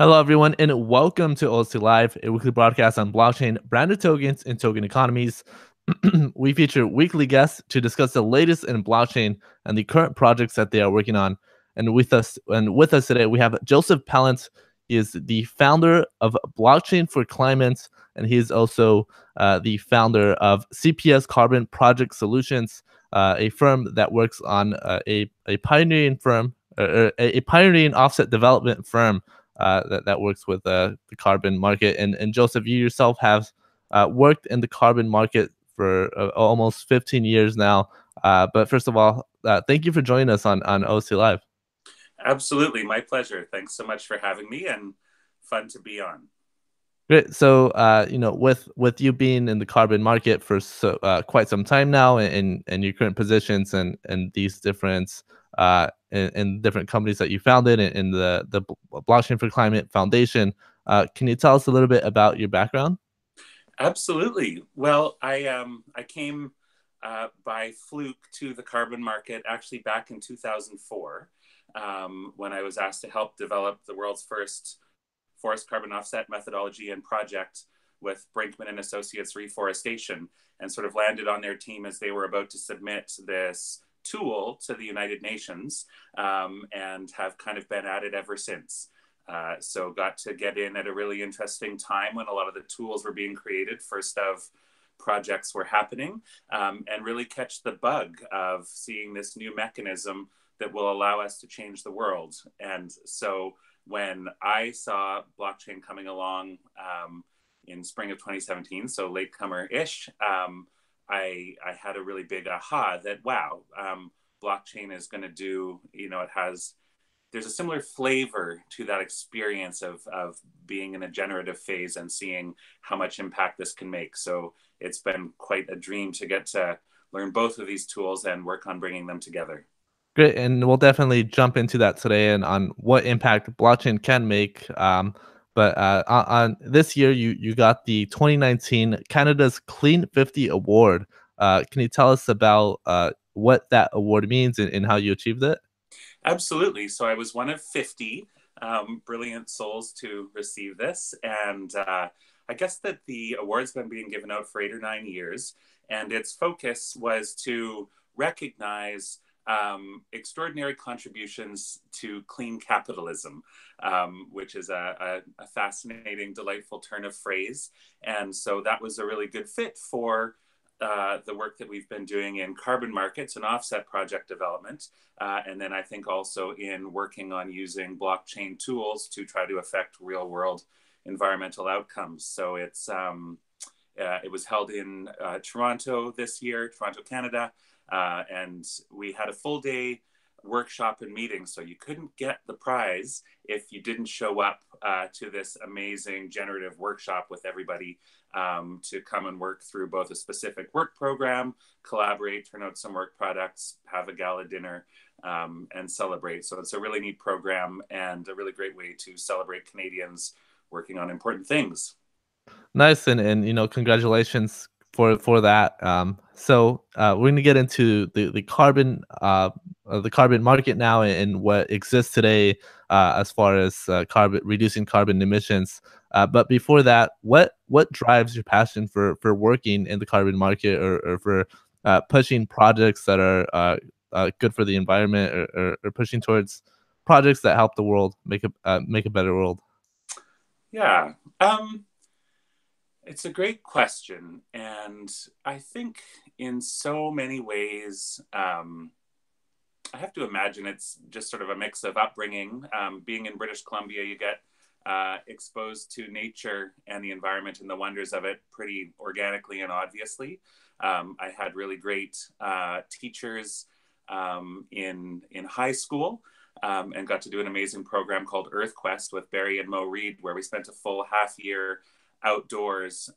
Hello, everyone, and welcome to OC Live, a weekly broadcast on blockchain, branded tokens, and token economies. We feature weekly guests to discuss the latest in blockchain and the current projects that they are working on. And with us today, we have Joseph Pallant. He is the founder of Blockchain for Climate, and he is also the founder of CPS Carbon Project Solutions, a firm that works on a pioneering firm, or a pioneering offset development firm that works with the carbon market. And Joseph, you yourself have worked in the carbon market for almost 15 years now. But first of all, thank you for joining us on OC Live. Absolutely, my pleasure. Thanks so much for having me and fun to be on. Great. So, with you being in the carbon market for quite some time now, and your current positions and these different in different companies that you founded in the Blockchain for Climate Foundation, can you tell us a little bit about your background? Absolutely. Well, I came by fluke to the carbon market actually back in 2004 when I was asked to help develop the world's first forest carbon offset methodology and project with Brinkman and Associates Reforestation, and sort of landed on their team as they were about to submit this tool to the United Nations, and have kind of been at it ever since. So got to get in at a really interesting time when a lot of the tools were being created, first of projects were happening, and really catch the bug of seeing this new mechanism that will allow us to change the world. And so when I saw blockchain coming along in spring of 2017, so latecomer-ish, I had a really big aha that, wow, blockchain is going to do, there's a similar flavor to that experience of being in a generative phase and seeing how much impact this can make. So it's been quite a dream to get to learn both of these tools and work on bringing them together. Great, and we'll definitely jump into that today and on what impact blockchain can make. But on this year, you got the 2019 Canada's Clean 50 Award. Can you tell us about what that award means and how you achieved it? Absolutely. So I was one of 50 brilliant souls to receive this. And I guess that the award's been being given out for 8 or 9 years. And its focus was to recognize extraordinary contributions to clean capitalism, which is a fascinating, delightful turn of phrase. And so that was a really good fit for the work that we've been doing in carbon markets and offset project development. And then I think also in working on using blockchain tools to try to affect real world environmental outcomes. So it was held in Toronto this year, Toronto, Canada. And we had a full day workshop and meeting. So you couldn't get the prize if you didn't show up to this amazing generative workshop with everybody, to come and work through both a specific work program, collaborate, turn out some work products, have a gala dinner, and celebrate. So it's a really neat program and a really great way to celebrate Canadians working on important things. Nice, and congratulations for that. So we're gonna get into the carbon market now and what exists today as far as carbon reducing carbon emissions. But before that, what drives your passion for working in the carbon market, or for pushing projects that are good for the environment, or pushing towards projects that help the world make a better world? Yeah. It's a great question. And I think in so many ways, I have to imagine it's just sort of a mix of upbringing. Being in British Columbia, you get exposed to nature and the environment and the wonders of it pretty organically and obviously. I had really great teachers in high school, and got to do an amazing program called Earth Quest with Barry and Mo Reed, where we spent a full half year outdoors,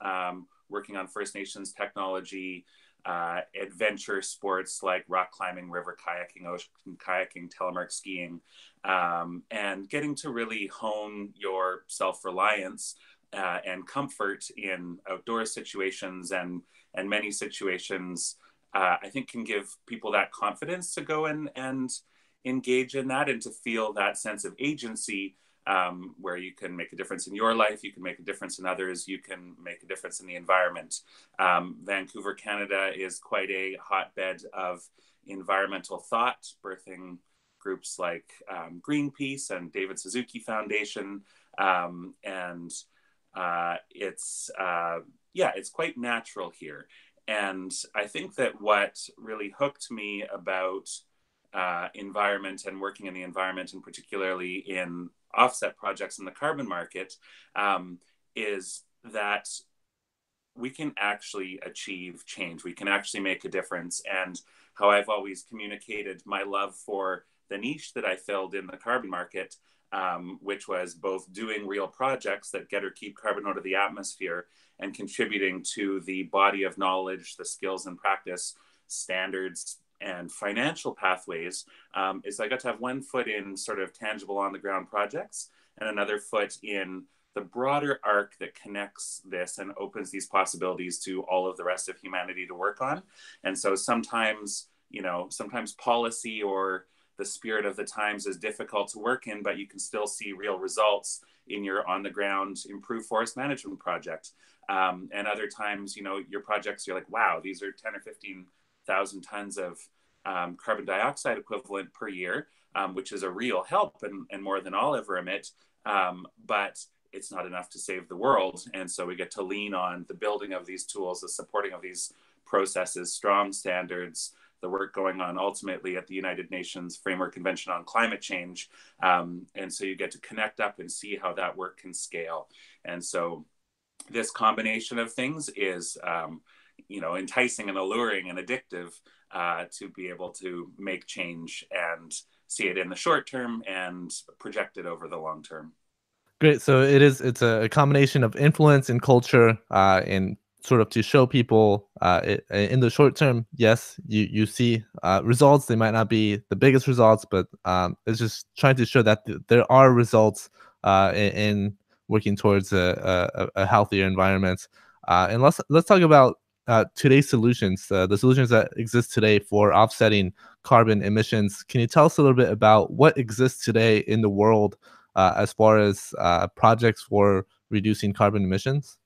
working on First Nations technology, adventure sports like rock climbing, river kayaking, ocean kayaking, telemark skiing, and getting to really hone your self-reliance and comfort in outdoor situations, and many situations, I think can give people that confidence to go and engage in that and to feel that sense of agency, where you can make a difference in your life, you can make a difference in others, you can make a difference in the environment. Vancouver, Canada is quite a hotbed of environmental thought, birthing groups like Greenpeace and David Suzuki Foundation. And it's quite natural here. And I think that what really hooked me about environment and working in the environment, and particularly in offset projects in the carbon market, is that we can actually achieve change. We can actually make a difference. And how I've always communicated my love for the niche that I filled in the carbon market, which was both doing real projects that get or keep carbon out of the atmosphere and contributing to the body of knowledge, the skills and practice, standards, and financial pathways, is I got to have one foot in sort of tangible on the ground projects and another foot in the broader arc that connects this and opens these possibilities to all of the rest of humanity to work on. And so sometimes policy or the spirit of the times is difficult to work in, but you can still see real results in your on the ground improved forest management project. And other times, your projects, you're like, wow, these are 10 or 15,000 tons of carbon dioxide equivalent per year, which is a real help and more than I'll ever emit. But it's not enough to save the world. And so we get to lean on the building of these tools, the supporting of these processes, strong standards, the work going on ultimately at the United Nations Framework Convention on Climate Change. And so you get to connect up and see how that work can scale. And so this combination of things is, enticing and alluring and addictive to be able to make change and see it in the short term and project it over the long term. Great. So it's a combination of influence and culture, and sort of to show people in the short term. Yes, you see results. They might not be the biggest results, but it's just trying to show that there are results in working towards a healthier environment. And let's talk about today's solutions, the solutions that exist today for offsetting carbon emissions. Can you tell us a little bit about what exists today in the world as far as projects for reducing carbon emissions?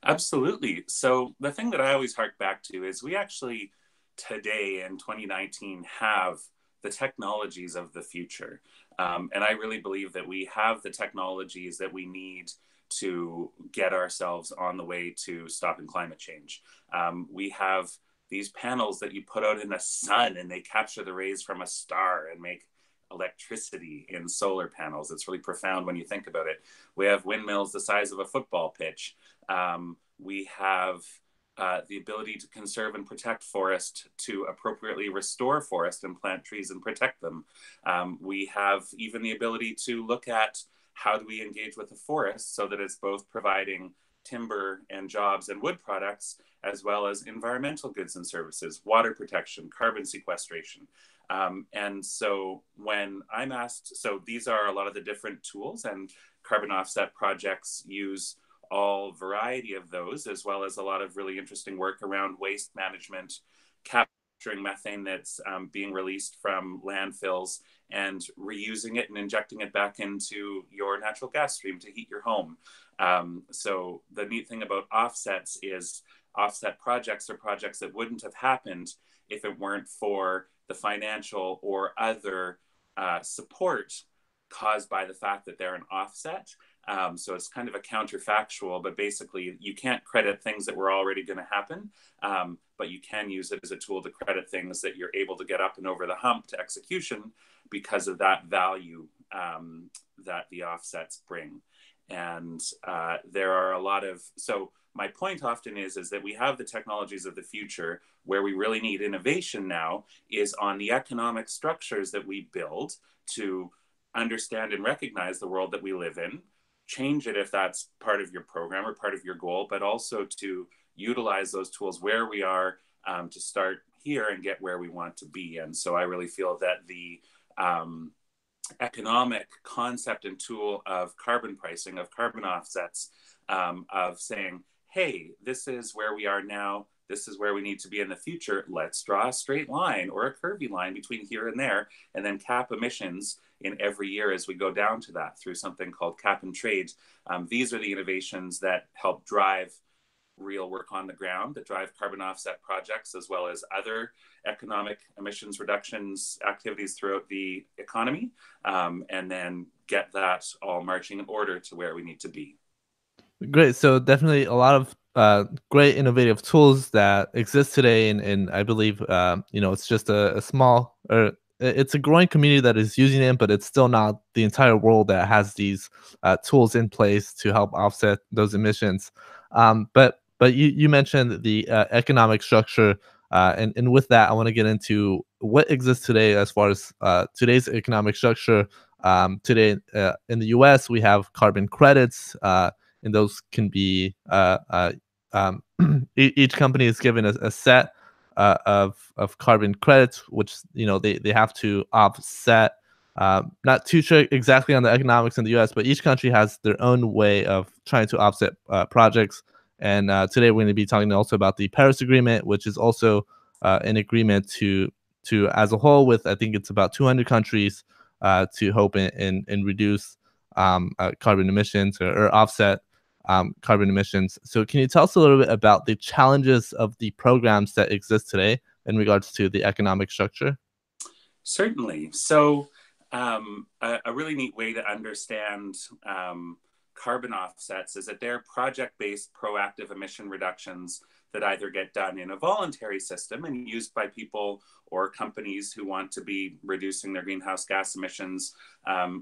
Absolutely. So the thing that I always hark back to is we actually today in 2019 have the technologies of the future. And I really believe that we have the technologies that we need to get ourselves on the way to stopping climate change. We have these panels that you put out in the sun and they capture the rays from a star and make electricity in solar panels. It's really profound when you think about it. We have windmills the size of a football pitch. We have the ability to conserve and protect forest, to appropriately restore forest and plant trees and protect them. We have even the ability to look at how do we engage with the forest so that it's both providing timber and jobs and wood products, as well as environmental goods and services, water protection, carbon sequestration. And so when I'm asked, so these are a lot of the different tools, and carbon offset projects use all variety of those, as well as a lot of really interesting work around waste management, capturing methane that's being released from landfills and reusing it and injecting it back into your natural gas stream to heat your home. So the neat thing about offsets is offset projects are projects that wouldn't have happened if it weren't for the financial or other support caused by the fact that they're an offset. So it's kind of a counterfactual, but basically you can't credit things that were already going to happen, but you can use it as a tool to credit things that you're able to get up and over the hump to execution because of that value that the offsets bring. And there are a lot of, so my point often is that we have the technologies of the future. Where we really need innovation now is on the economic structures that we build to understand and recognize the world that we live in, change it if that's part of your program or part of your goal, but also to utilize those tools where we are to start here and get where we want to be. And so I really feel that the economic concept and tool of carbon pricing, of carbon offsets, of saying, hey, this is where we are now, this is where we need to be in the future. Let's draw a straight line or a curvy line between here and there, and then cap emissions in every year as we go down to that through something called cap and trade. These are the innovations that help drive real work on the ground, that drive carbon offset projects, as well as other economic emissions reductions activities throughout the economy, and then get that all marching in order to where we need to be. Great. So definitely a lot of great innovative tools that exist today, and I believe it's just a small or it's a growing community that is using it, but it's still not the entire world that has these tools in place to help offset those emissions. But you mentioned the economic structure, and with that, I want to get into what exists today as far as today's economic structure. Today in the U.S., we have carbon credits. And those can be each company is given a set of carbon credits, which they have to offset. Not too sure exactly on the economics in the U.S., but each country has their own way of trying to offset projects. And today we're going to be talking also about the Paris Agreement, which is also an agreement to as a whole with I think it's about 200 countries to hope and reduce carbon emissions or offset carbon emissions. So, can you tell us a little bit about the challenges of the programs that exist today in regards to the economic structure? Certainly. So, a really neat way to understand carbon offsets is that they're project-based proactive emission reductions that either get done in a voluntary system and used by people or companies who want to be reducing their greenhouse gas emissions,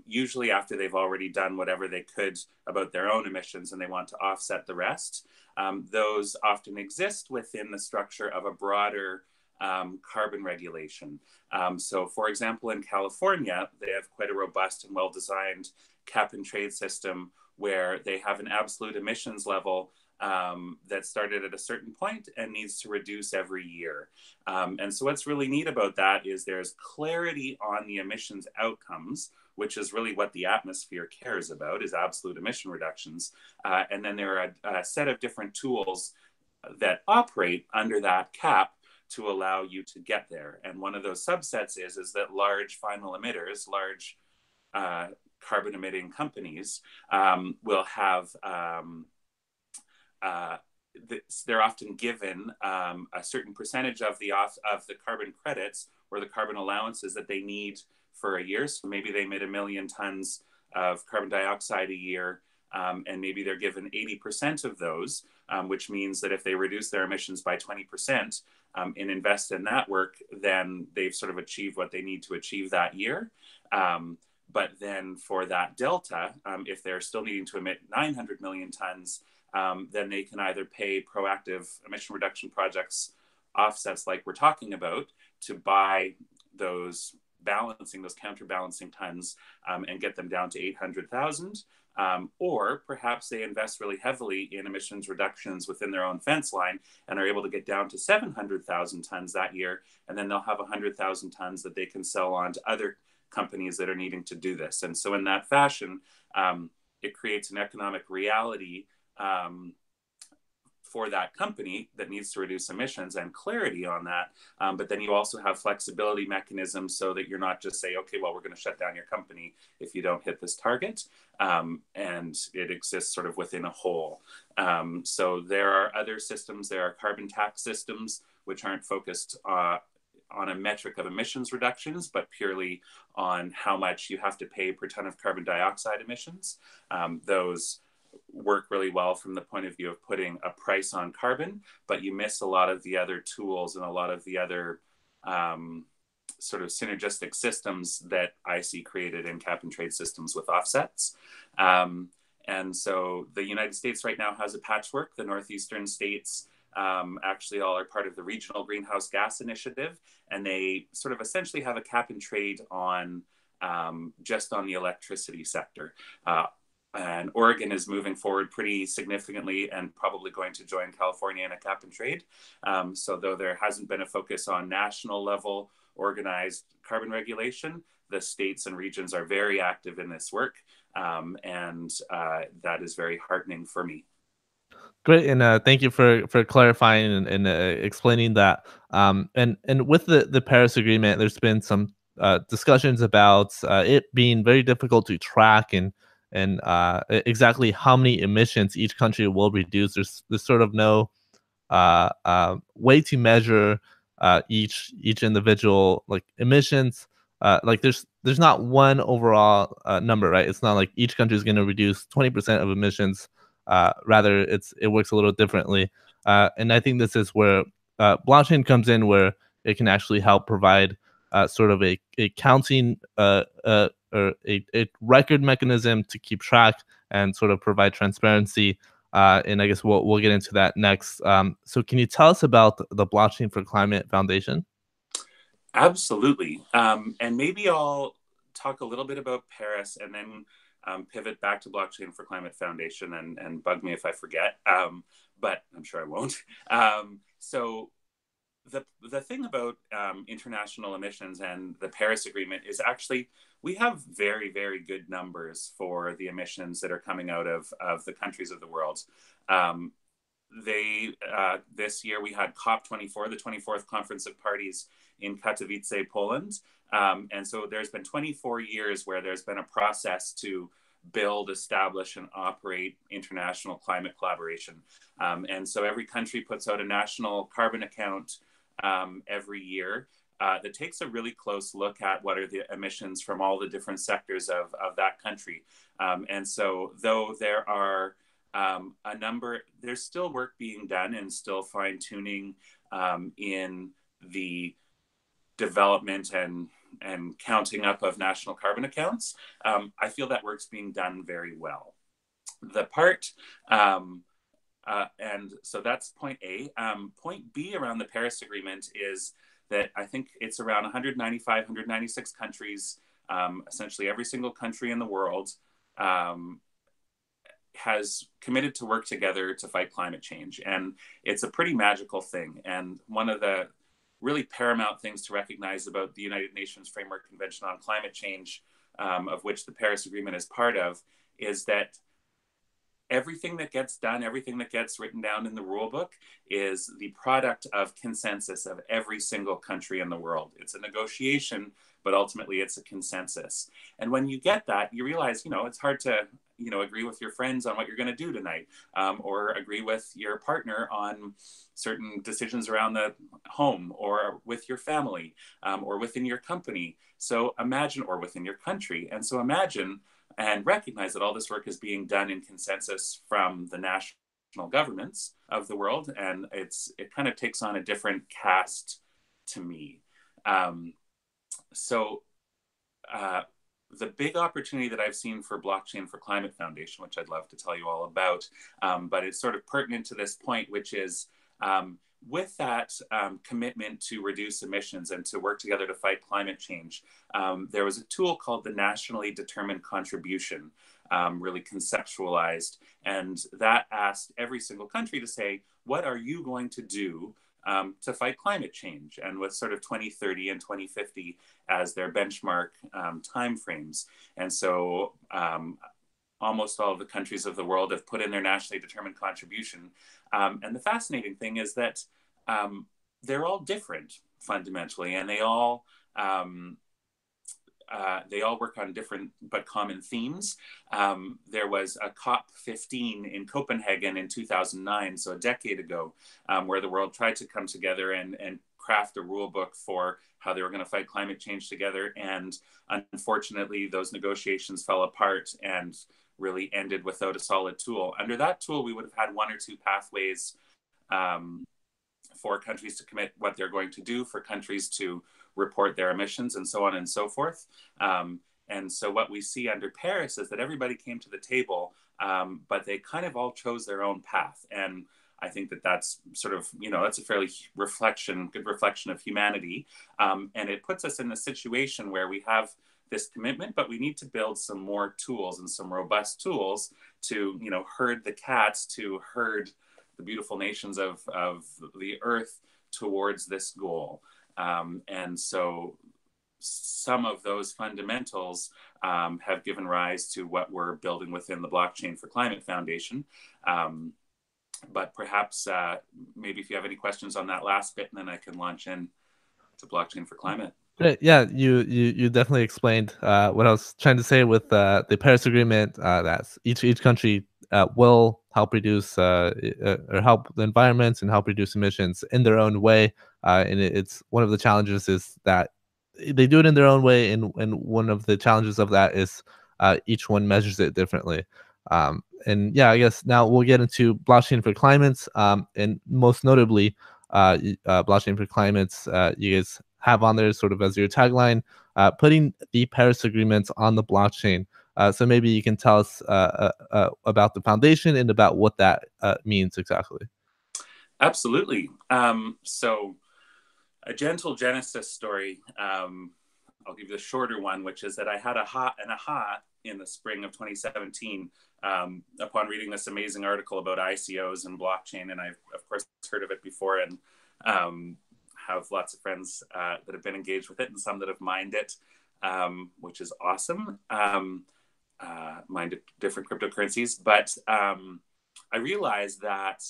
usually after they've already done whatever they could about their own emissions and they want to offset the rest. Those often exist within the structure of a broader carbon regulation. So, for example, in California, they have quite a robust and well-designed cap and trade system where they have an absolute emissions level that started at a certain point and needs to reduce every year. And so what's really neat about that is there's clarity on the emissions outcomes, which is really what the atmosphere cares about, is absolute emission reductions. And then there are a set of different tools that operate under that cap to allow you to get there. And one of those subsets is that large final emitters, large carbon emitting companies will have they're often given a certain percentage of the carbon credits or the carbon allowances that they need for a year. So maybe they emit 1 million tons of carbon dioxide a year, and maybe they're given 80% of those, which means that if they reduce their emissions by 20% and invest in that work, then they've sort of achieved what they need to achieve that year. But then for that delta, if they're still needing to emit 900 million tons, then they can either pay proactive emission reduction projects offsets like we're talking about to buy those counterbalancing tons and get them down to 800,000. Or perhaps they invest really heavily in emissions reductions within their own fence line and are able to get down to 700,000 tons that year. And then they'll have 100,000 tons that they can sell on to other companies that are needing to do this. And so in that fashion, it creates an economic reality for that company that needs to reduce emissions and clarity on that. But then you also have flexibility mechanisms so that you're not just say, okay, well, we're going to shut down your company if you don't hit this target. And it exists sort of within a whole. So there are other systems. There are carbon tax systems, which aren't focused on a metric of emissions reductions, but purely on how much you have to pay per ton of carbon dioxide emissions. Those work really well from the point of view of putting a price on carbon, but you miss a lot of the other tools and a lot of the other sort of synergistic systems that I see created in cap and trade systems with offsets. And so the United States right now has a patchwork. The northeastern states actually all are part of the Regional Greenhouse Gas Initiative, and they sort of essentially have a cap and trade on just on the electricity sector. And Oregon is moving forward pretty significantly and probably going to join California in a cap and trade. So though there hasn't been a focus on national level organized carbon regulation, the states and regions are very active in this work. And that is very heartening for me. Great, and thank you for clarifying and explaining that. And with the Paris Agreement, there's been some discussions about it being very difficult to track and exactly how many emissions each country will reduce. There's sort of no way to measure each individual like emissions. Like there's not one overall number, right? It's not like each country is going to reduce 20% of emissions. Rather, it works a little differently. And I think this is where blockchain comes in, where it can actually help provide sort of a counting or a record mechanism to keep track and sort of provide transparency, and I guess we'll get into that next. So, can you tell us about the Blockchain for Climate Foundation? Absolutely. And maybe I'll talk a little bit about Paris and then pivot back to Blockchain for Climate Foundation and bug me if I forget, but I'm sure I won't. So the thing about international emissions and the Paris Agreement is actually we have very, very good numbers for the emissions that are coming out of the countries of the world. Um, this year we had COP24, the 24th Conference of Parties in Katowice, Poland. And so there's been 24 years where there's been a process to build, establish, and operate international climate collaboration. And so every country puts out a national carbon account every year that takes a really close look at what are the emissions from all the different sectors of that country. And so though there are a number, there's still work being done and still fine tuning in the development and counting up of national carbon accounts. I feel that work's being done very well. The part, and so that's point A. Point B around the Paris Agreement is that I think it's around 195, 196 countries, essentially every single country in the world has committed to work together to fight climate change. And it's a pretty magical thing. And one of the really paramount things to recognize about the United Nations Framework Convention on Climate Change, of which the Paris Agreement is part of, is that everything that gets done, everything that gets written down in the rule book is the product of consensus of every single country in the world. It's a negotiation, but ultimately it's a consensus. And when you get that, you realize, it's hard to, agree with your friends on what you're going to do tonight, or agree with your partner on certain decisions around the home or with your family, or within your company. So imagine, or within your country. And so imagine and recognize that all this work is being done in consensus from the national governments of the world. And it kind of takes on a different cast to me. The big opportunity that I've seen for Blockchain for Climate Foundation, which I'd love to tell you all about, but it's sort of pertinent to this point, which is with that commitment to reduce emissions and to work together to fight climate change, there was a tool called the Nationally Determined Contribution, really conceptualized. And that asked every single country to say, what are you going to do to fight climate change? And with sort of 2030 and 2050 as their benchmark timeframes. And so almost all of the countries of the world have put in their nationally determined contribution. And the fascinating thing is that they're all different fundamentally, and they all work on different but common themes. There was a COP15 in Copenhagen in 2009, so a decade ago, where the world tried to come together and craft a rule book for how they were going to fight climate change together. And unfortunately, those negotiations fell apart and really ended without a solid tool. Under that tool, we would have had one or two pathways for countries to commit what they're going to do, for countries to report their emissions, and so on and so forth. And so what we see under Paris is that everybody came to the table, but they kind of all chose their own path. And I think that that's sort of, that's a fairly good reflection of humanity. And it puts us in a situation where we have this commitment, but we need to build some more tools and some robust tools to, herd the cats, to herd the beautiful nations of the earth towards this goal. And so some of those fundamentals have given rise to what we're building within the Blockchain for Climate Foundation. But perhaps maybe if you have any questions on that last bit, and then I can launch in to blockchain for climate. Great. Yeah, you definitely explained what I was trying to say with the Paris Agreement. That each country will help reduce or help the environment and help reduce emissions in their own way. And it's one of the challenges is that they do it in their own way, and one of the challenges of that is each one measures it differently. And yeah, I guess now we'll get into blockchain for climates, and most notably, blockchain for climates. You guys have on there sort of as your tagline, putting the Paris Agreement on the blockchain. So maybe you can tell us about the foundation and about what that means exactly. Absolutely. So a gentle genesis story. I'll give you the shorter one, which is that I had an aha in the spring of 2017 upon reading this amazing article about ICOs and blockchain. And I've, of course, heard of it before and have lots of friends that have been engaged with it and some that have mined it, which is awesome. Mined different cryptocurrencies. But I realized that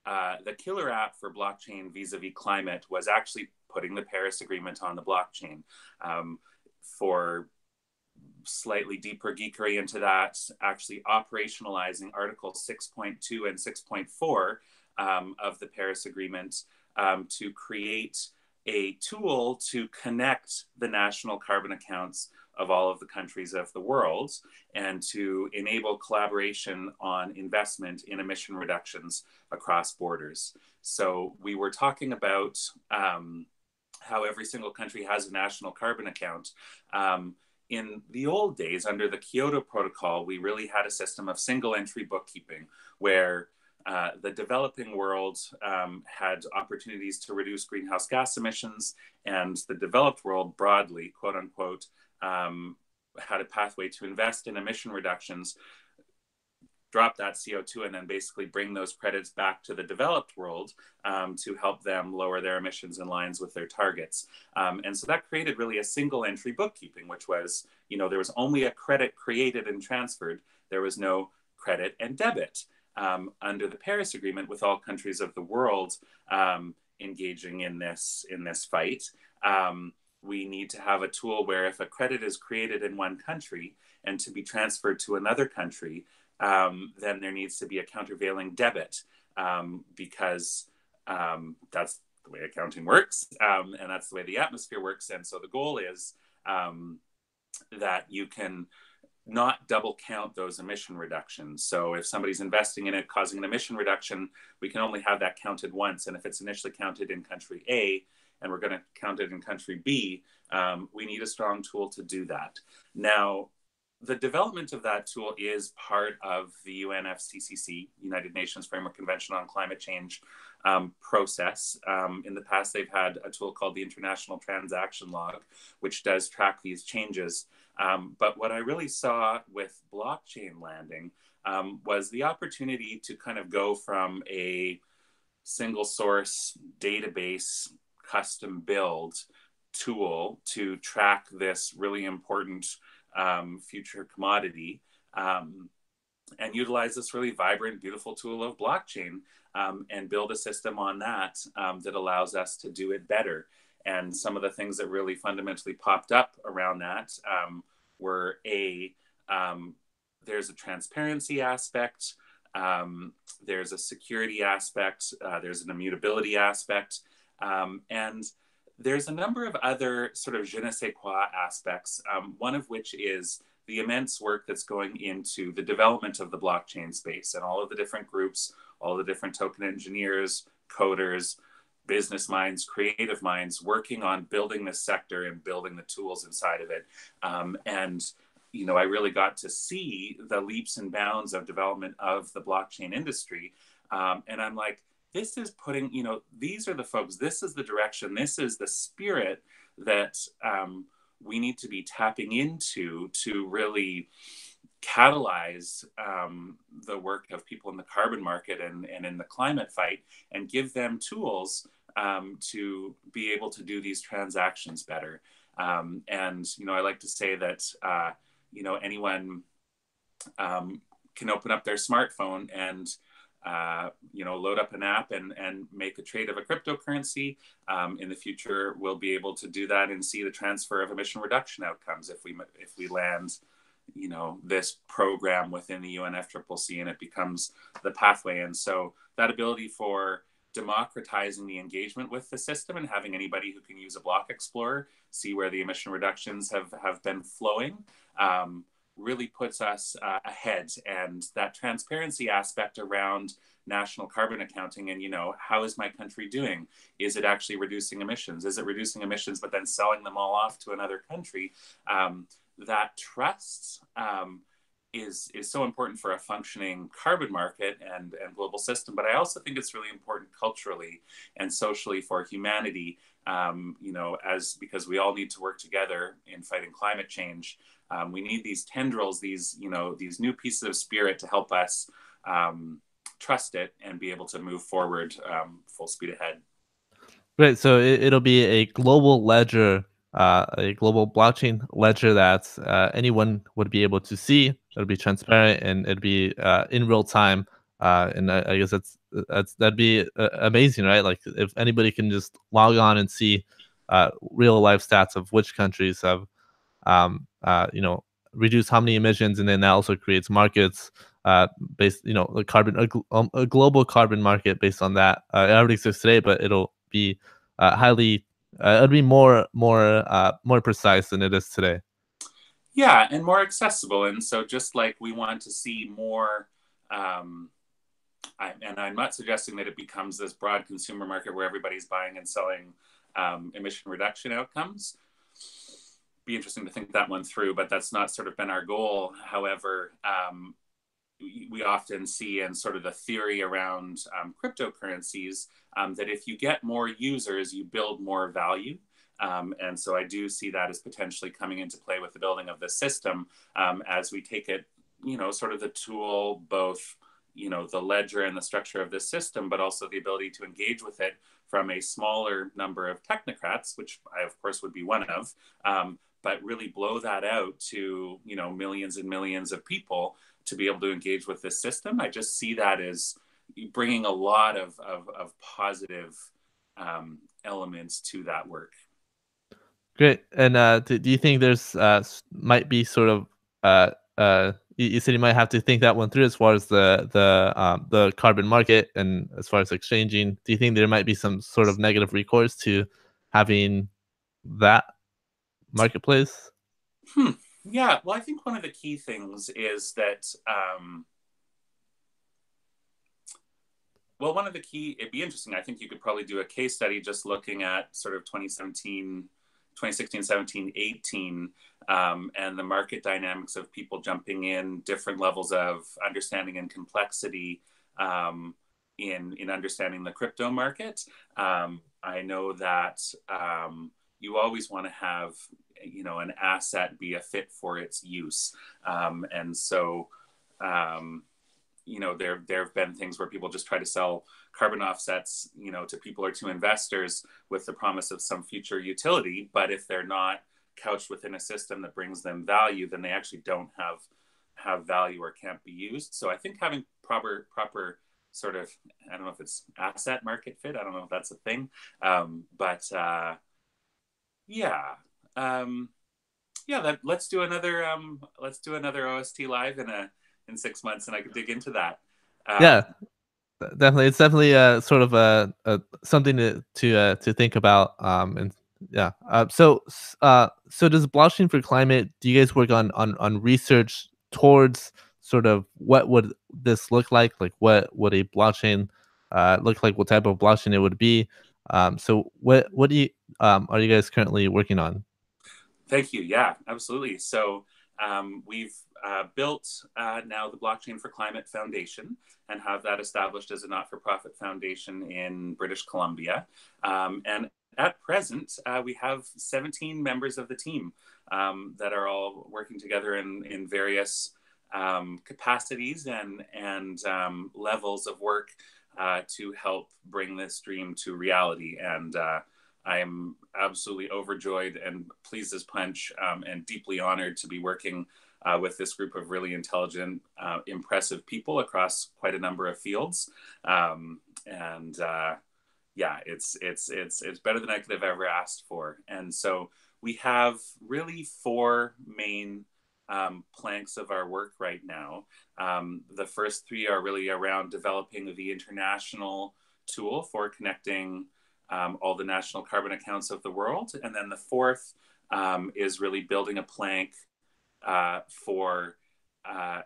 the killer app for blockchain vis-a-vis climate was actually putting the Paris Agreement on the blockchain. For slightly deeper geekery into that, actually operationalizing Article 6.2 and 6.4 of the Paris Agreement to create a tool to connect the national carbon accounts of all of the countries of the world and to enable collaboration on investment in emission reductions across borders. So we were talking about how every single country has a national carbon account. In the old days, under the Kyoto Protocol, we really had a system of single entry bookkeeping where the developing world had opportunities to reduce greenhouse gas emissions, and the developed world broadly, quote unquote, had a pathway to invest in emission reductions, drop that CO2, and then basically bring those credits back to the developed world to help them lower their emissions in lines with their targets. And so that created really a single entry bookkeeping, which was, there was only a credit created and transferred. There was no credit and debit. Under the Paris Agreement, with all countries of the world engaging in this fight, we need to have a tool where if a credit is created in one country and to be transferred to another country, then there needs to be a countervailing debit because that's the way accounting works, and that's the way the atmosphere works. And so the goal is that you can not double count those emission reductions. So if somebody's investing in it, causing an emission reduction, we can only have that counted once. And if it's initially counted in country A, and we're going to count it in country B, we need a strong tool to do that. Now, the development of that tool is part of the UNFCCC, United Nations Framework Convention on Climate Change process. In the past, they've had a tool called the International Transaction Log, which does track these changes. But what I really saw with blockchain landing was the opportunity to kind of go from a single source database custom build tool to track this really important future commodity and utilize this really vibrant, beautiful tool of blockchain and build a system on that that allows us to do it better. And some of the things that really fundamentally popped up around that were there's a transparency aspect, there's a security aspect, there's an immutability aspect, and there's a number of other sort of je ne sais quoi aspects, one of which is the immense work that's going into the development of the blockchain space and all of the different groups, all the different token engineers, coders, business minds, creative minds working on building this sector and building the tools inside of it. And I really got to see the leaps and bounds of development of the blockchain industry. And I'm like, this is putting, these are the folks, this is the direction, this is the spirit that we need to be tapping into to really catalyze the work of people in the carbon market and in the climate fight and give them tools to be able to do these transactions better. And, I like to say that, anyone can open up their smartphone and load up an app and make a trade of a cryptocurrency. In the future, we'll be able to do that and see the transfer of emission reduction outcomes if we land, this program within the UNFCCC and it becomes the pathway. And so that ability for democratizing the engagement with the system and having anybody who can use a block explorer see where the emission reductions have been flowing really puts us ahead. And that transparency aspect around national carbon accounting and, how is my country doing? Is it actually reducing emissions? Is it reducing emissions, but then selling them all off to another country? That trust is so important for a functioning carbon market and global system. But I also think it's really important culturally and socially for humanity, because we all need to work together in fighting climate change. We need these tendrils, these new pieces of spirit to help us trust it and be able to move forward full speed ahead. Great. So it'll be a global ledger, a global blockchain ledger that anyone would be able to see. It'll be transparent and it'll be in real time. And I guess that'd be amazing, right? Like if anybody can just log on and see real life stats of which countries have, reduced how many emissions, and then that also creates markets based, a a global carbon market based on that. It already exists today, but it'll be it'll be more precise than it is today. Yeah, and more accessible. And so just like we want to see more, and I'm not suggesting that it becomes this broad consumer market where everybody's buying and selling emission reduction outcomes. Be interesting to think that one through, but that's not sort of been our goal. However, we often see in sort of the theory around cryptocurrencies that if you get more users, you build more value. And so I do see that as potentially coming into play with the building of the system as we take it, sort of the tool, both, the ledger and the structure of this system, but also the ability to engage with it from a smaller number of technocrats, which I, of course, would be one of, but really blow that out to, millions and millions of people to be able to engage with this system. I just see that as bringing a lot of positive elements to that work. Great. And do you think there's might be sort of you said you might have to think that one through as far as the carbon market and as far as exchanging. Do you think there might be some sort of negative recourse to having that marketplace? Yeah, well, I think one of the key things is that, it'd be interesting. I think you could probably do a case study just looking at sort of 2016, 17, 18, and the market dynamics of people jumping in, different levels of understanding and complexity in understanding the crypto market. I know that you always want to have, an asset be a fit for its use. And so, there have been things where people just try to sell carbon offsets, to people or to investors with the promise of some future utility. But if they're not couched within a system that brings them value, then they actually don't have value or can't be used. So I think having proper sort of, I don't know if it's asset market fit. I don't know if that's a thing. Let's do another OST live in 6 months, and I could dig into that. Yeah, definitely. It's definitely sort of something to think about. And yeah. So does blockchain for climate? Do you guys work on research towards sort of what would this look like? Like what would a blockchain look like? What type of blockchain it would be? So what do you are you guys currently working on? Thank you. Yeah, absolutely. So we've built now the Blockchain for Climate Foundation and have that established as a not-for-profit foundation in British Columbia. And at present, we have 17 members of the team that are all working together in various capacities and levels of work to help bring this dream to reality. And I am absolutely overjoyed and pleased as punch and deeply honored to be working with this group of really intelligent, impressive people across quite a number of fields. And yeah, it's better than I could have ever asked for. And so we have really four main planks of our work right now. The first three are really around developing the international tool for connecting all the national carbon accounts of the world. And then the fourth is really building a plank for a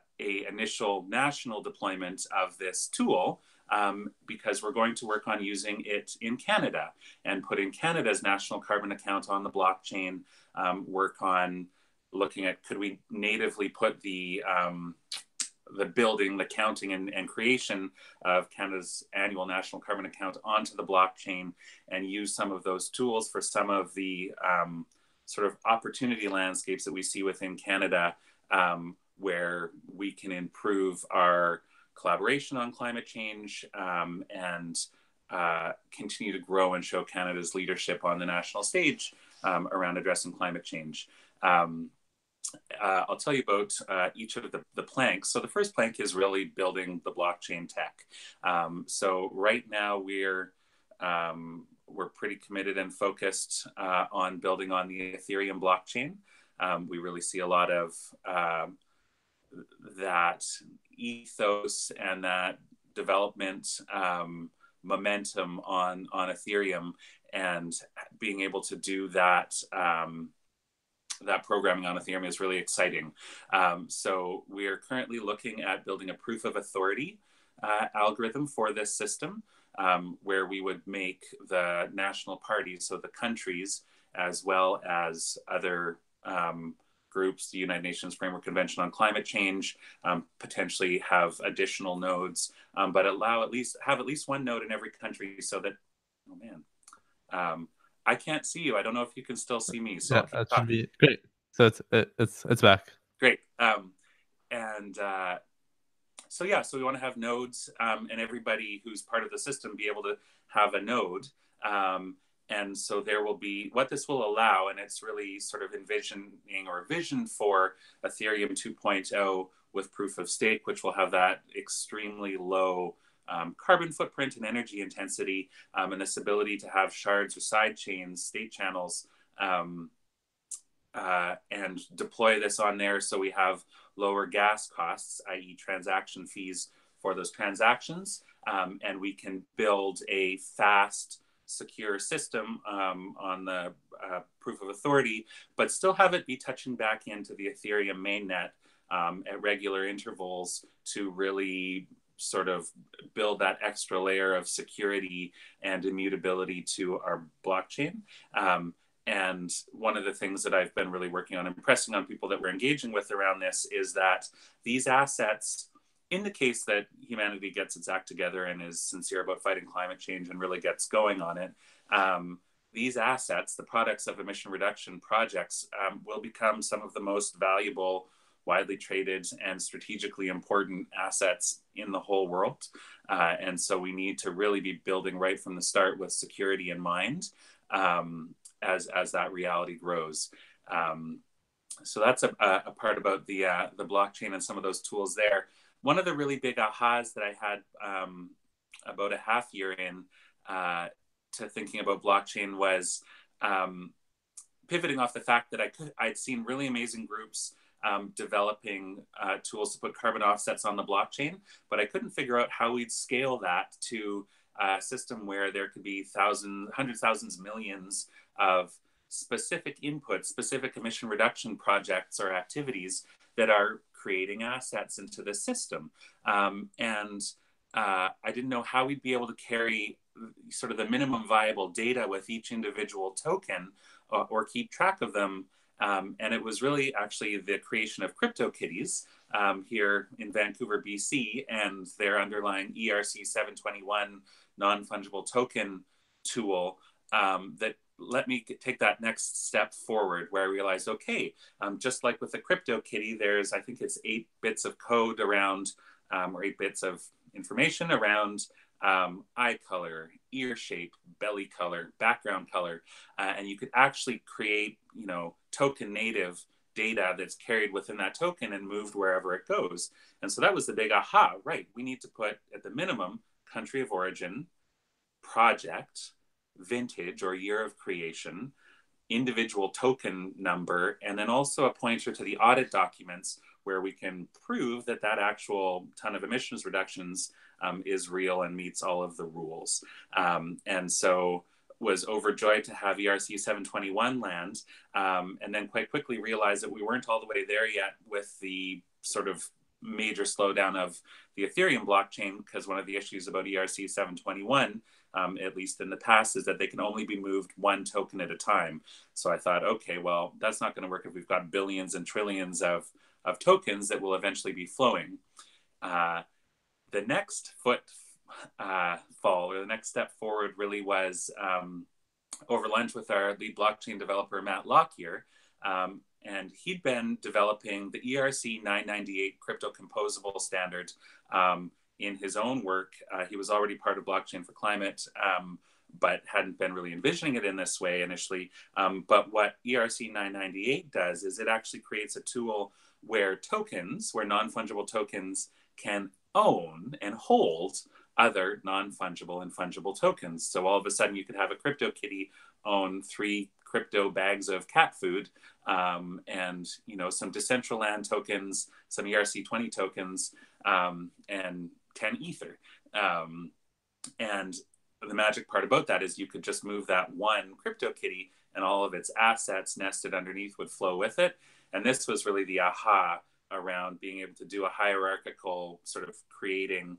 initial national deployment of this tool, because we're going to work on using it in Canada and putting Canada's national carbon account on the blockchain, work on looking at could we natively put the building, the counting and creation of Canada's annual national carbon account onto the blockchain and use some of those tools for some of the sort of opportunity landscapes that we see within Canada, where we can improve our collaboration on climate change and continue to grow and show Canada's leadership on the national stage around addressing climate change. I'll tell you about each of the planks. So the first plank is really building the blockchain tech. So right now we're pretty committed and focused on building on the Ethereum blockchain. We really see a lot of that ethos and that development momentum on Ethereum, and being able to do that that programming on Ethereum is really exciting. So we are currently looking at building a proof of authority algorithm for this system, where we would make the national parties, so the countries, as well as other groups, the United Nations Framework Convention on Climate Change, potentially have additional nodes, but have at least one node in every country, so that, oh man, I can't see you. I don't know if you can still see me. So yeah, that should be great. So it's back. Great. And so yeah, so we want to have nodes, and everybody who's part of the system be able to have a node. And so there will be, what this will allow, and it's really sort of envisioning or vision for Ethereum 2.0 with proof of stake, which will have that extremely low carbon footprint and energy intensity, and this ability to have shards or side chains, state channels, and deploy this on there so we have lower gas costs, i.e. transaction fees for those transactions, and we can build a fast, secure system on the proof of authority, but still have it be touching back into the Ethereum mainnet at regular intervals to really sort of build that extra layer of security and immutability to our blockchain. And one of the things that I've been really working on, impressing on people that we're engaging with around this, is that these assets, in the case that humanity gets its act together and is sincere about fighting climate change and really gets going on it, these assets, the products of emission reduction projects, will become some of the most valuable, widely traded, and strategically important assets in the whole world. And so we need to really be building right from the start with security in mind, as that reality grows. So that's a part about the blockchain and some of those tools there. One of the really big ahas that I had about a half year in to thinking about blockchain was pivoting off the fact that I'd seen really amazing groups developing tools to put carbon offsets on the blockchain, but I couldn't figure out how we'd scale that to a system where there could be hundreds, thousands, millions of specific inputs, specific emission reduction projects or activities that are creating assets into the system. And I didn't know how we'd be able to carry sort of the minimum viable data with each individual token, or keep track of them. And it was really actually the creation of CryptoKitties here in Vancouver, BC, and their underlying ERC 721 non-fungible token tool that let me take that next step forward, where I realized, okay, just like with the CryptoKitty, there's, I think it's 8 bits of code around, or 8 bits of information around eye color, ear shape, belly color, background color, and you could actually create, token native data that's carried within that token and moved wherever it goes. And so that was the big aha, right? We need to put at the minimum country of origin, project, vintage or year of creation, individual token number, and then also a pointer to the audit documents where we can prove that that actual ton of emissions reductions is real and meets all of the rules. And so was overjoyed to have ERC 721 land, and then quite quickly realized that we weren't all the way there yet with the sort of major slowdown of the Ethereum blockchain, because one of the issues about ERC 721, at least in the past, is that they can only be moved one token at a time. So I thought, okay, well, that's not going to work if we've got billions and trillions of tokens that will eventually be flowing. The next fall, or the next step forward, really was over lunch with our lead blockchain developer, Matt Lockyer. And he'd been developing the ERC 998 crypto composable standard in his own work. He was already part of Blockchain for Climate, but hadn't been really envisioning it in this way initially. But what ERC 998 does is it actually creates a tool where non-fungible tokens can own and hold other non-fungible and fungible tokens. So all of a sudden you could have a CryptoKitty own 3 crypto bags of cat food, and some Decentraland tokens, some ERC20 tokens, and 10 Ether. And the magic part about that is you could just move that one CryptoKitty and all of its assets nested underneath would flow with it. And this was really the aha around being able to do a hierarchical sort of creating,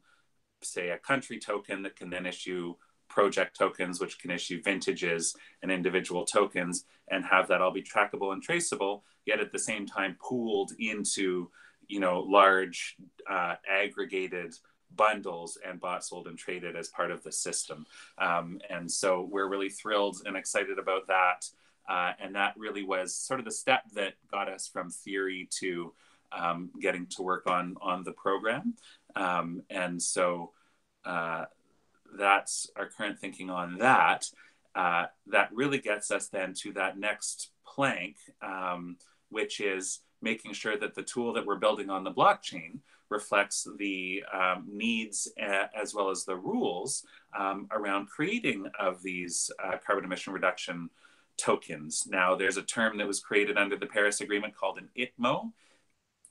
say, a country token that can then issue project tokens, which can issue vintages and individual tokens, and have that all be trackable and traceable, yet at the same time pooled into, large aggregated bundles and bought, sold, and traded as part of the system. And so we're really thrilled and excited about that. And that really was sort of the step that got us from theory to getting to work on the program. And so that's our current thinking on that. That really gets us then to that next plank, which is making sure that the tool that we're building on the blockchain reflects the needs as well as the rules around creating of these carbon emission reduction tokens. Now, there's a term that was created under the Paris Agreement called an ITMO,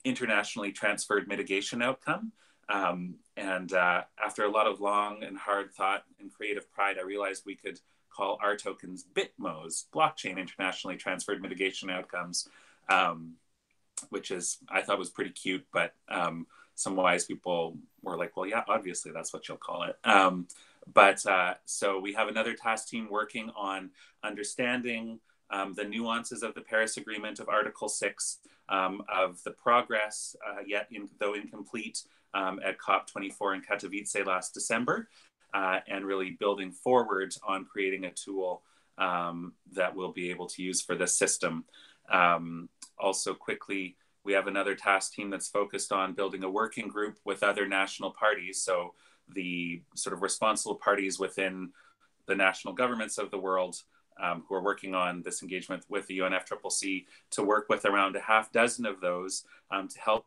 Internationally Transferred Mitigation Outcome. And after a lot of long and hard thought and creative pride, I realized we could call our tokens BITMOs, Blockchain Internationally Transferred Mitigation Outcomes, which I thought was pretty cute, but some wise people were like, well, yeah, obviously that's what you'll call it. So we have another task team working on understanding the nuances of the Paris Agreement, of Article 6, of the progress, though incomplete, at COP24 in Katowice last December, and really building forward on creating a tool that we'll be able to use for this system. Also quickly, we have another task team that's focused on building a working group with other national parties. So the sort of responsible parties within the national governments of the world who are working on this engagement with the UNFCCC, to work with around a half dozen of those to help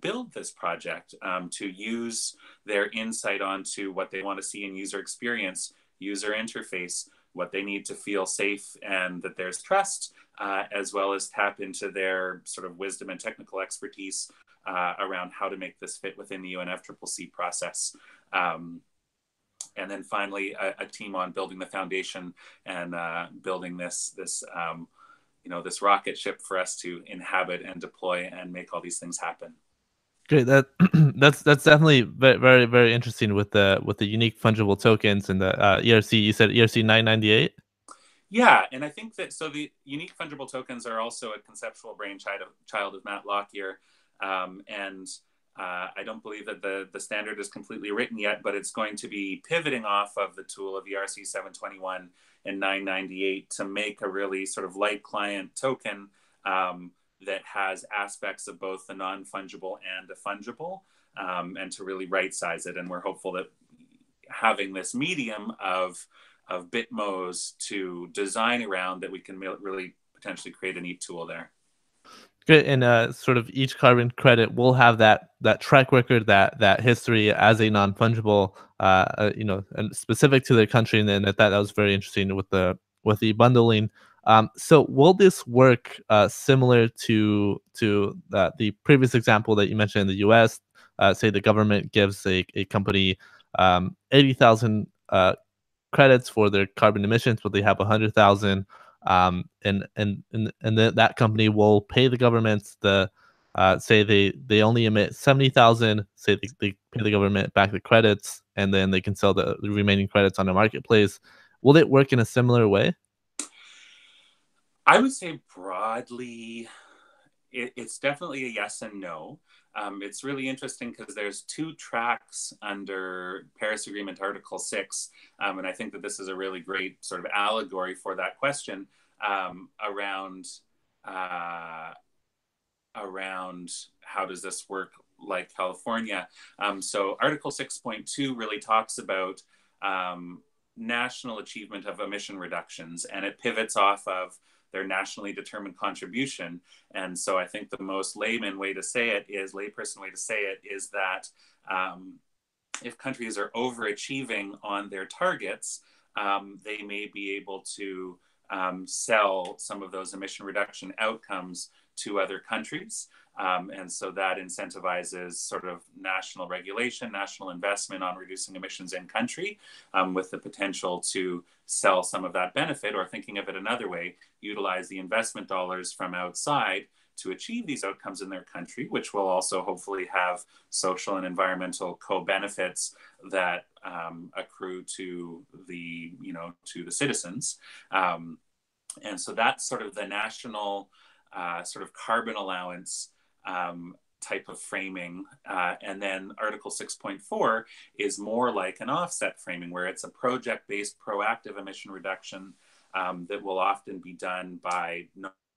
build this project, to use their insight onto what they want to see in user experience, user interface, what they need to feel safe and that there's trust, as well as tap into their sort of wisdom and technical expertise around how to make this fit within the UNFCCC process. And then finally, a team on building the foundation and building this rocket ship for us to inhabit and deploy and make all these things happen. Great. That's definitely very, very interesting with the unique fungible tokens and the ERC. You said ERC 998. Yeah, and I think that the unique fungible tokens are also a conceptual brainchild of Matt Lockyer, and I don't believe that the standard is completely written yet, but it's going to be pivoting off of the tool of ERC 721 and 998 to make a really sort of light client token that has aspects of both the non-fungible and the fungible, and to really right-size it. And we're hopeful that having this medium of BitMos to design around, that we can really potentially create a neat tool there. Good, and sort of each carbon credit will have that track record, that history as a non-fungible, and specific to their country. And then that was very interesting with the bundling. So will this work similar to the previous example that you mentioned in the U.S.? Say the government gives a company 80,000 credits for their carbon emissions, but they have 100,000, and then that company will pay the government the say they only emit 70,000. Say they pay the government back the credits, and then they can sell the remaining credits on the marketplace. Will it work in a similar way? I would say broadly, it's definitely a yes and no. It's really interesting because there's two tracks under Paris Agreement Article 6, and I think that this is a really great sort of allegory for that question, around uh, around how does this work like California. So Article 6.2 really talks about national achievement of emission reductions, and it pivots off of their nationally determined contribution. And so I think the most layperson way to say it is that if countries are overachieving on their targets, they may be able to sell some of those emission reduction outcomes to other countries. And so that incentivizes sort of national regulation, national investment on reducing emissions in country, with the potential to sell some of that benefit, or thinking of it another way, utilize the investment dollars from outside to achieve these outcomes in their country, which will also hopefully have social and environmental co-benefits that accrue to the citizens. And so that's sort of the national sort of carbon allowance type of framing. And then Article 6.4 is more like an offset framing, where it's a project-based proactive emission reduction that will often be done by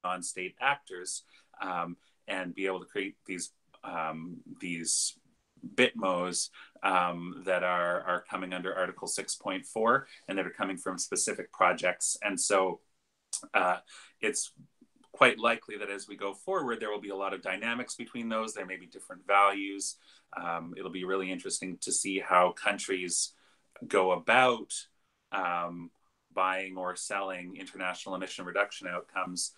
non-state actors, and be able to create these BITMOs that are coming under Article 6.4, and that are coming from specific projects. And so it's quite likely that as we go forward, there will be a lot of dynamics between those. There may be different values. It'll be really interesting to see how countries go about buying or selling international emission reduction outcomes.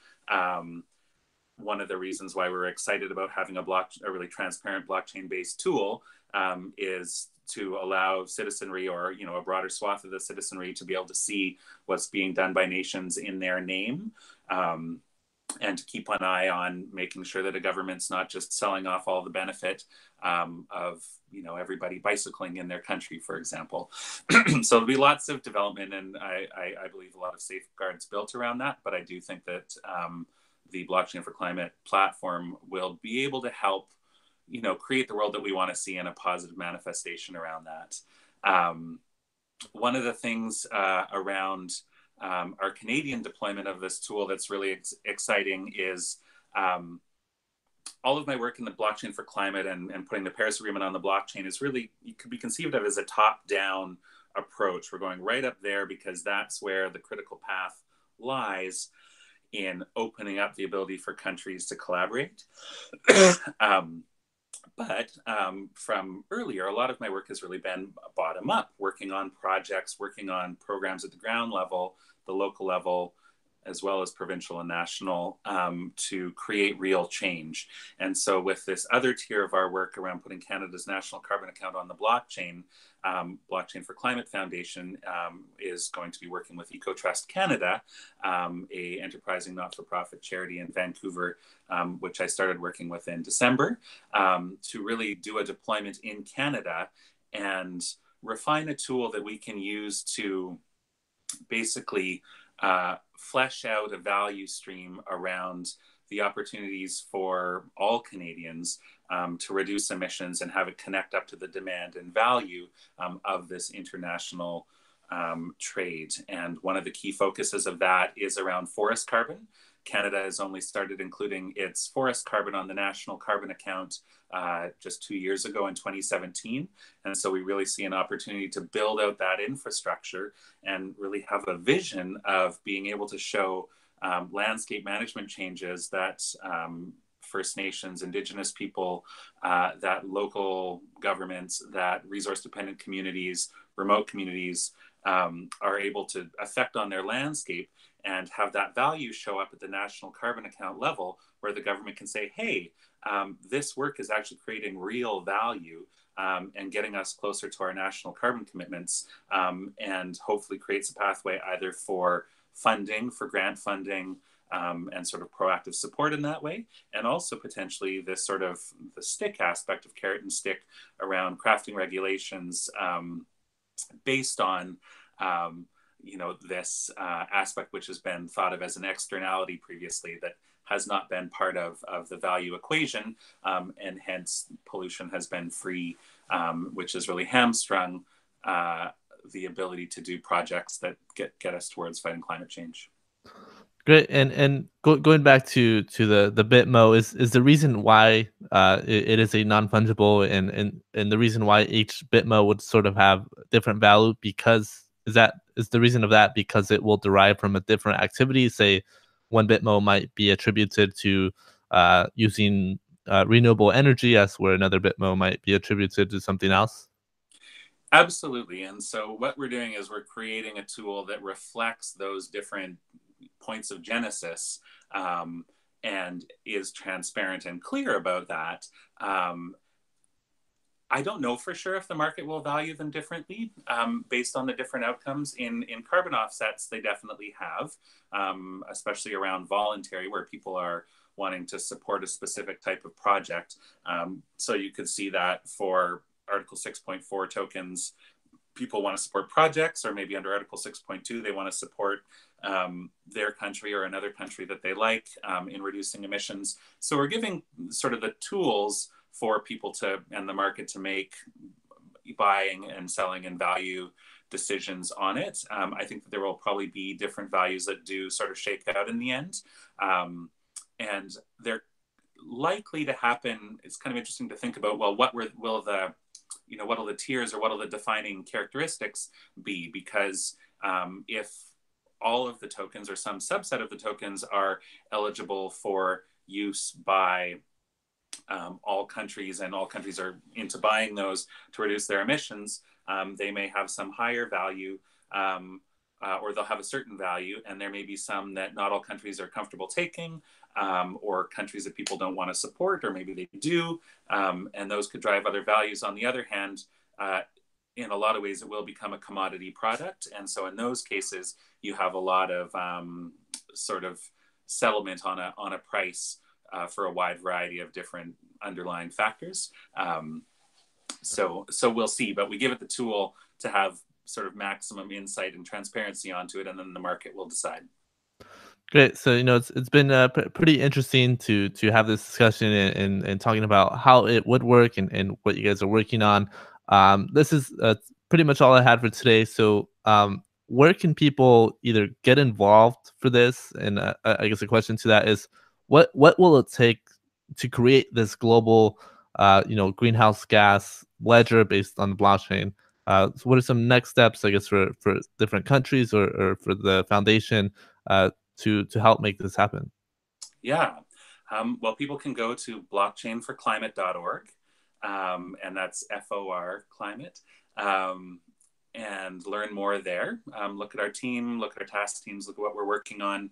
One of the reasons why we're excited about having a really transparent blockchain-based tool is to allow citizenry, or a broader swath of the citizenry, to be able to see what's being done by nations in their name, and to keep an eye on making sure that a government's not just selling off all the benefit of everybody bicycling in their country, for example. So there'll be lots of development, and I believe a lot of safeguards built around that. But I do think that the Blockchain for Climate platform will be able to help create the world that we want to see, in a positive manifestation around that. One of the things around our Canadian deployment of this tool that's really exciting is all of my work in the Blockchain for Climate and putting the Paris Agreement on the blockchain is really, it could be conceived of as a top-down approach. We're going right up there because that's where the critical path lies in opening up the ability for countries to collaborate. But from earlier, a lot of my work has really been bottom up, working on projects, working on programs at the ground level, the local level, as well as provincial and national, to create real change. And so with this other tier of our work around putting Canada's national carbon account on the blockchain, Blockchain for Climate Foundation is going to be working with EcoTrust Canada, a enterprising not-for-profit charity in Vancouver, which I started working with in December, to really do a deployment in Canada and refine a tool that we can use to basically flesh out a value stream around the opportunities for all Canadians to reduce emissions and have it connect up to the demand and value of this international trade. And one of the key focuses of that is around forest carbon. Canada has only started including its forest carbon on the national carbon account just 2 years ago in 2017. And so we really see an opportunity to build out that infrastructure and really have a vision of being able to show landscape management changes that First Nations, Indigenous people, that local governments, that resource-dependent communities, remote communities are able to affect on their landscape and have that value show up at the national carbon account level, where the government can say, hey, this work is actually creating real value and getting us closer to our national carbon commitments, and hopefully creates a pathway either for funding, for grant funding, and sort of proactive support in that way, and also potentially this sort of the stick aspect of carrot and stick around crafting regulations based on this aspect which has been thought of as an externality previously that has not been part of the value equation, and hence pollution has been free, which has really hamstrung the ability to do projects that get us towards fighting climate change. Great. And going back to the Bitmo, is the reason why it is a non-fungible, and the reason why each Bitmo would sort of have different value, because is the reason of that because it will derive from a different activity? Say one Bitmo might be attributed to using renewable energy, as where another Bitmo might be attributed to something else. Absolutely. And so what we're doing is we're creating a tool that reflects those different points of genesis, and is transparent and clear about that. I don't know for sure if the market will value them differently based on the different outcomes. In carbon offsets, they definitely have, especially around voluntary, where people are wanting to support a specific type of project. So you could see that for Article 6.4 tokens, people want to support projects, or maybe under Article 6.2, they want to support their country or another country that they like in reducing emissions. So we're giving sort of the tools for people to, and the market to make buying and selling and value decisions on it. I think that there will probably be different values that do sort of shake out in the end. And they're likely to happen. It's kind of interesting to think about, well, what will the tiers, or what will the defining characteristics be? Because if all of the tokens or some subset of the tokens are eligible for use by all countries, and all countries are into buying those to reduce their emissions, they may have some higher value, or they'll have a certain value, and there may be some that not all countries are comfortable taking, or countries that people don't want to support, or maybe they do, and those could drive other values. On the other hand, in a lot of ways, it will become a commodity product, and so in those cases, you have a lot of sort of settlement on a price for a wide variety of different underlying factors. So we'll see, but we give it the tool to have sort of maximum insight and transparency onto it, and then the market will decide. Great. So it's been pretty interesting to have this discussion, and talking about how it would work, and what you guys are working on. This is pretty much all I had for today. So where can people either get involved for this? And I guess the question to that is, what will it take to create this global greenhouse gas ledger based on the blockchain? So what are some next steps, I guess, for different countries, or for the foundation to help make this happen? Yeah. Well, people can go to blockchainforclimate.org, and that's FOR climate, and learn more there. Look at our team, look at our task teams, look at what we're working on.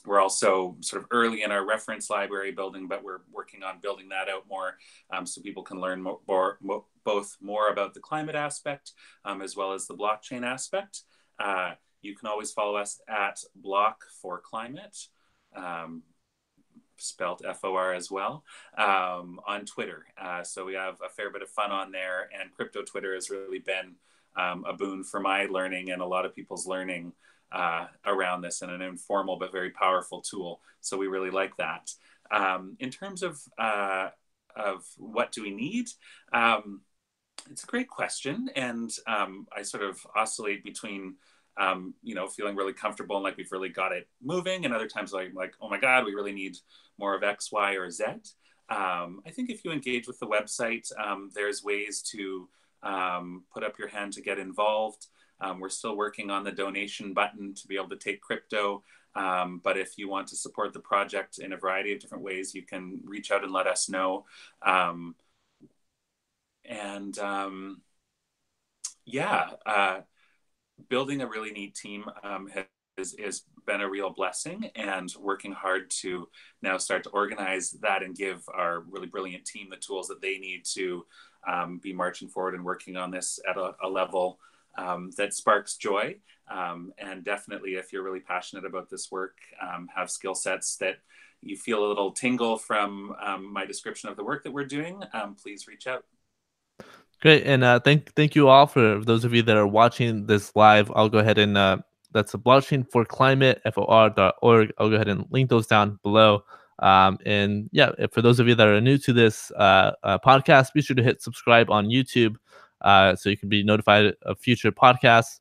We're also sort of early in our reference library building, but we're working on building that out more, so people can learn both more about the climate aspect, as well as the blockchain aspect. You can always follow us at Block for Climate, spelt FOR as well, on Twitter. So we have a fair bit of fun on there, and crypto Twitter has really been a boon for my learning and a lot of people's learning around this, in an informal but very powerful tool. So we really like that. In terms of what do we need? It's a great question, and I sort of oscillate between feeling really comfortable and like we've really got it moving, and other times like, oh my God, we really need more of X, Y, or Z. I think if you engage with the website, there's ways to put up your hand to get involved. We're still working on the donation button to be able to take crypto. But if you want to support the project in a variety of different ways, you can reach out and let us know. And yeah, building a really neat team has been a real blessing, and working hard to now start to organize that and give our really brilliant team the tools that they need to be marching forward and working on this at a level that sparks joy. And definitely, if you're really passionate about this work, have skill sets that you feel a little tingle from my description of the work that we're doing, please reach out. Great, and thank you all for those of you that are watching this live. I'll go ahead and that's a blockchain for climate for.org. I'll go ahead and link those down below. And yeah, for those of you that are new to this podcast, be sure to hit subscribe on YouTube so you can be notified of future podcasts.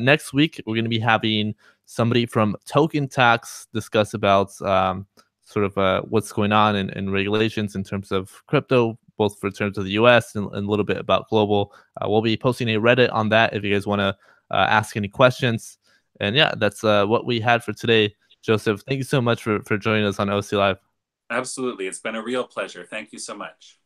Next week, we're going to be having somebody from Token Tax discuss about sort of what's going on in regulations in terms of crypto, both for terms of the US and a little bit about global. We'll be posting a Reddit on that if you guys want to ask any questions. And yeah, that's what we had for today. Joseph, thank you so much for joining us on OC Live. Absolutely. It's been a real pleasure. Thank you so much.